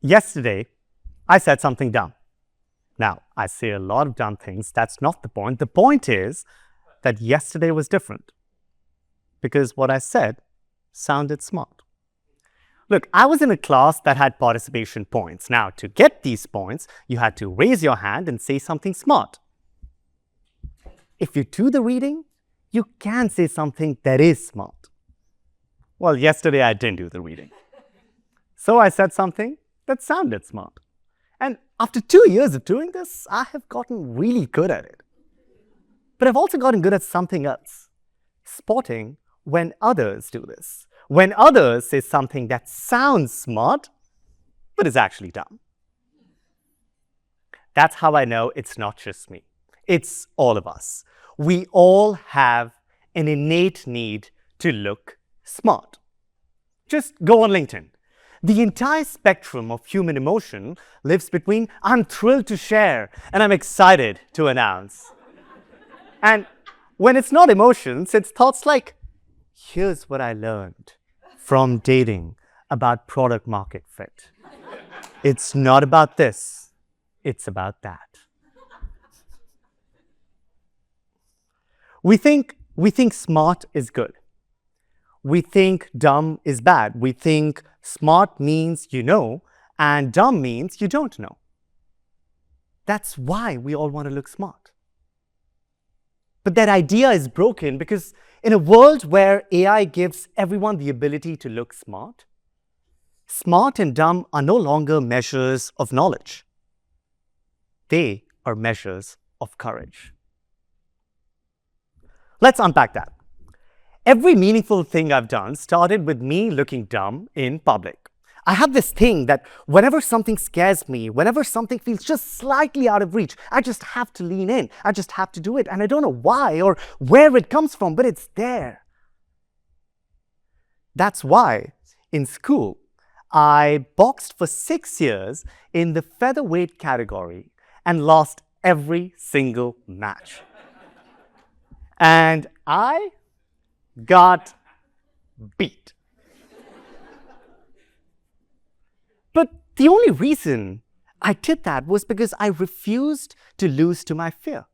Yesterday, I said something dumb. Now, I say a lot of dumb things. That's not the point. The point is that yesterday was different because what I said sounded smart. Look, I was in a class that had participation points. Now, to get these points, you had to raise your hand and say something smart. If you do the reading, you can say something that is smart. Well, yesterday I didn't do the reading. So I said something that sounded smart. And after 2 years of doing this, I have gotten really good at it. But I've also gotten good at something else, spotting when others do this. When others say something that sounds smart, but is actually dumb. That's how I know it's not just me. It's all of us. We all have an innate need to look smart. Just go on LinkedIn. The entire spectrum of human emotion lives between I'm thrilled to share and I'm excited to announce. And when it's not emotions, it's thoughts like, here's what I learned from dating about product market fit. It's not about this, it's about that. We think smart is good. We think dumb is bad. We think smart means you know, and dumb means you don't know. That's why we all want to look smart. But that idea is broken because in a world where AI gives everyone the ability to look smart, smart and dumb are no longer measures of knowledge. They are measures of courage. Let's unpack that. Every meaningful thing I've done started with me looking dumb in public. I have this thing that whenever something scares me, whenever something feels just slightly out of reach, I just have to lean in. I just have to do it. And I don't know why or where it comes from, but it's there. That's why in school, I boxed for 6 years in the featherweight category and lost every single match. And I got beat. But the only reason I did that was because I refused to lose to my fear.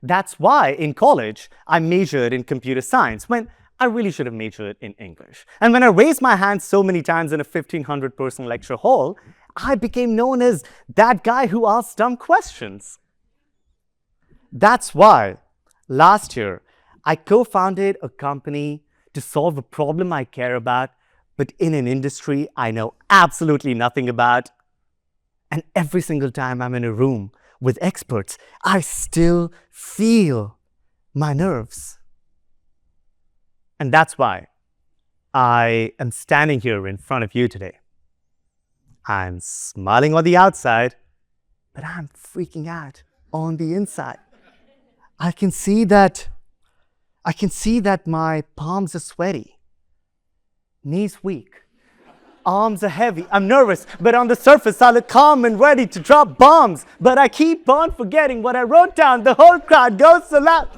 That's why in college, I majored in computer science when I really should have majored in English. And when I raised my hand so many times in a 1,500-person lecture hall, I became known as that guy who asked dumb questions. That's why last year, I co-founded a company to solve a problem I care about, but in an industry I know absolutely nothing about. And every single time I'm in a room with experts, I still feel my nerves. And that's why I am standing here in front of you today. I'm smiling on the outside, but I'm freaking out on the inside. I can see that my palms are sweaty, knees weak, arms are heavy. I'm nervous, but on the surface I look calm and ready to drop bombs. But I keep on forgetting what I wrote down. The whole crowd goes so loud.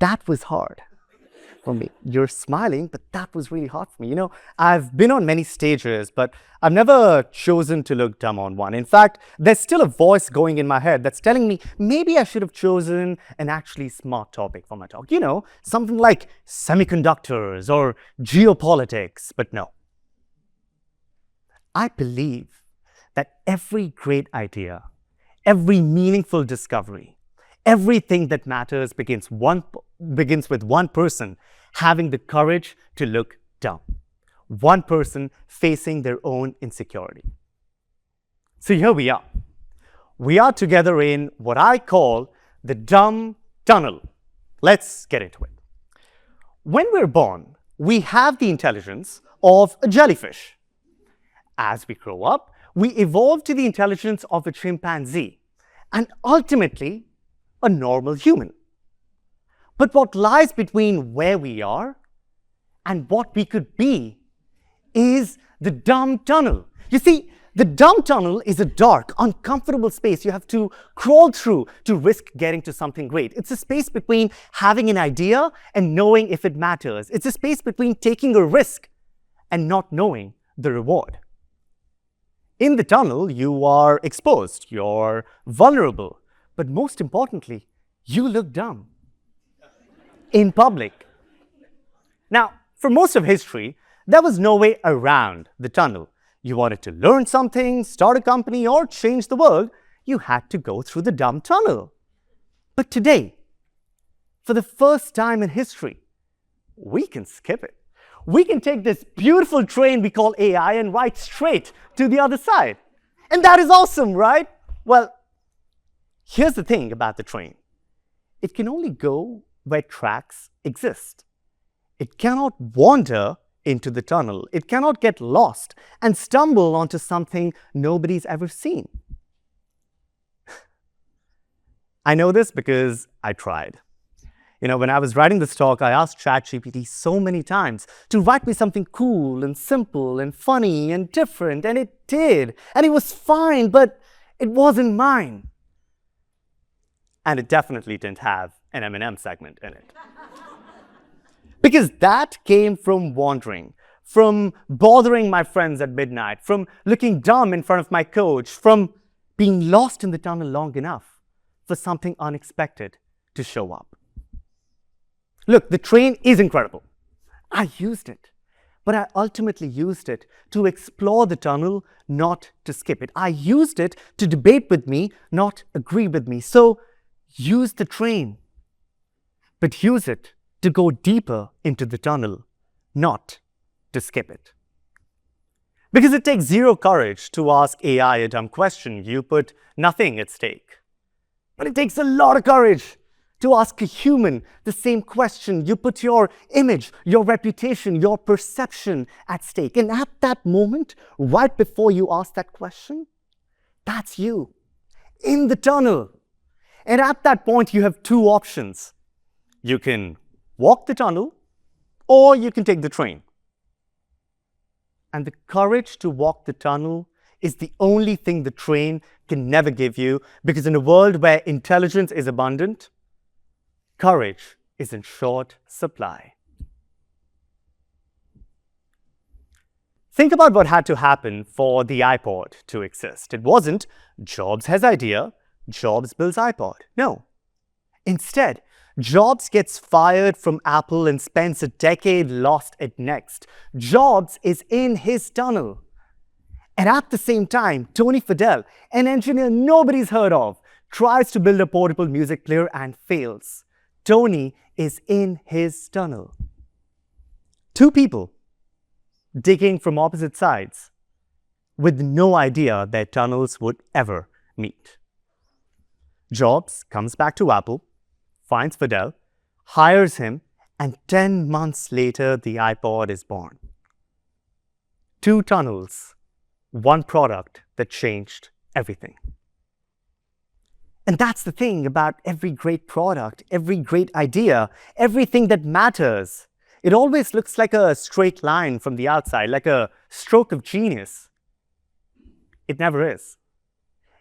That was hard for me. You're smiling, but that was really hard for me. You know, I've been on many stages, but I've never chosen to look dumb on one. In fact, there's still a voice going in my head that's telling me maybe I should have chosen an actually smart topic for my talk. You know, something like semiconductors or geopolitics, but no. I believe that every great idea, every meaningful discovery, everything that matters begins with one person having the courage to look dumb. One person facing their own insecurity. So here we are. We are together in what I call the dumb tunnel. Let's get into it. When we're born, we have the intelligence of a jellyfish. As we grow up, we evolve to the intelligence of a chimpanzee and ultimately a normal human. But what lies between where we are and what we could be is the dumb tunnel. You see, The dumb tunnel is a dark, uncomfortable space you have to crawl through to risk getting to something great. It's a space between having an idea and knowing if it matters. It's a space between taking a risk and not knowing the reward. In the tunnel, you are exposed, you're vulnerable, but most importantly, you look dumb in public. Now, for most of history, there was no way around the tunnel. You wanted to learn something, start a company, or change the world, you had to go through the dumb tunnel. But today, for the first time in history, we can skip it. We can take this beautiful train we call AI and ride straight to the other side. And that is awesome, right? Well, here's the thing about the train. It can only go where tracks exist. It cannot wander into the tunnel. It cannot get lost and stumble onto something nobody's ever seen. I know this because I tried. When I was writing this talk, I asked ChatGPT so many times to write me something cool and simple and funny and different, and it did. And it was fine, but it wasn't mine. And it definitely didn't have an M&M segment in it. Because that came from wandering, from bothering my friends at midnight, from looking dumb in front of my coach, from being lost in the tunnel long enough for something unexpected to show up. Look, the train is incredible. I used it, but I ultimately used it to explore the tunnel, not to skip it. I used it to debate with me, not agree with me. So use the train, but use it to go deeper into the tunnel, not to skip it. Because it takes zero courage to ask AI a dumb question. You put nothing at stake. But it takes a lot of courage to ask a human the same question. You put your image, your reputation, your perception at stake. And at that moment, right before you ask that question, that's you in the tunnel. And at that point, you have two options. You can walk the tunnel, or you can take the train. And the courage to walk the tunnel is the only thing the train can never give you, because in a world where intelligence is abundant, courage is in short supply. Think about what had to happen for the iPod to exist. It wasn't Jobs has idea, Jobs builds iPod. No. Instead, Jobs gets fired from Apple and spends a decade lost at Next. Jobs is in his tunnel. And at the same time, Tony Fadell, an engineer nobody's heard of, tries to build a portable music player and fails. Tony is in his tunnel. Two people digging from opposite sides with no idea their tunnels would ever meet. Jobs comes back to Apple, finds Fadell, hires him, and 10 months later, the iPod is born. Two tunnels, one product that changed everything. And that's the thing about every great product, every great idea, everything that matters. It always looks like a straight line from the outside, like a stroke of genius. It never is.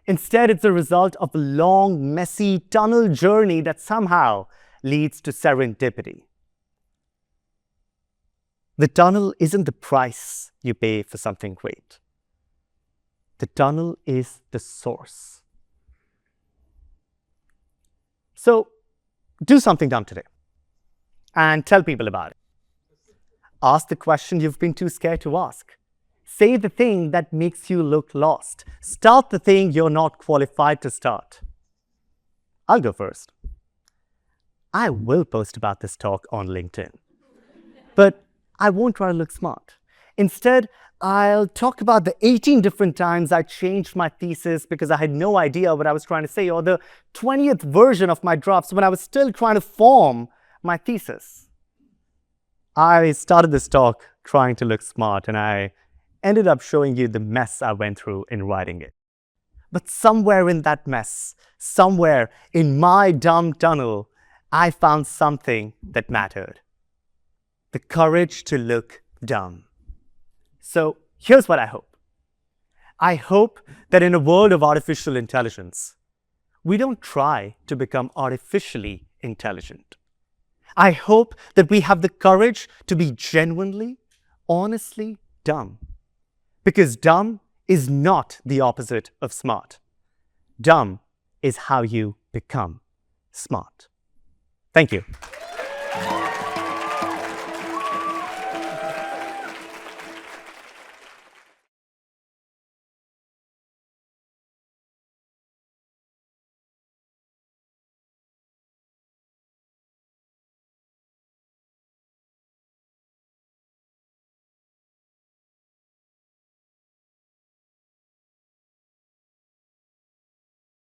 Instead, it's a result of a long, messy tunnel journey that somehow leads to serendipity. The tunnel isn't the price you pay for something great. The tunnel is the source. So, do something dumb today and tell people about it. Ask the question you've been too scared to ask. Say the thing that makes you look lost. Start the thing you're not qualified to start. I'll go first. I will post about this talk on LinkedIn, but I won't try to look smart. Instead, I'll talk about the 18 different times I changed my thesis because I had no idea what I was trying to say, or the 20th version of my drafts when I was still trying to form my thesis. I started this talk trying to look smart, and I ended up showing you the mess I went through in writing it. But somewhere in that mess, somewhere in my dumb tunnel, I found something that mattered. The courage to look dumb. So here's what I hope. I hope that in a world of artificial intelligence, we don't try to become artificially intelligent. I hope that we have the courage to be genuinely, honestly dumb. Because dumb is not the opposite of smart. Dumb is how you become smart. Thank you.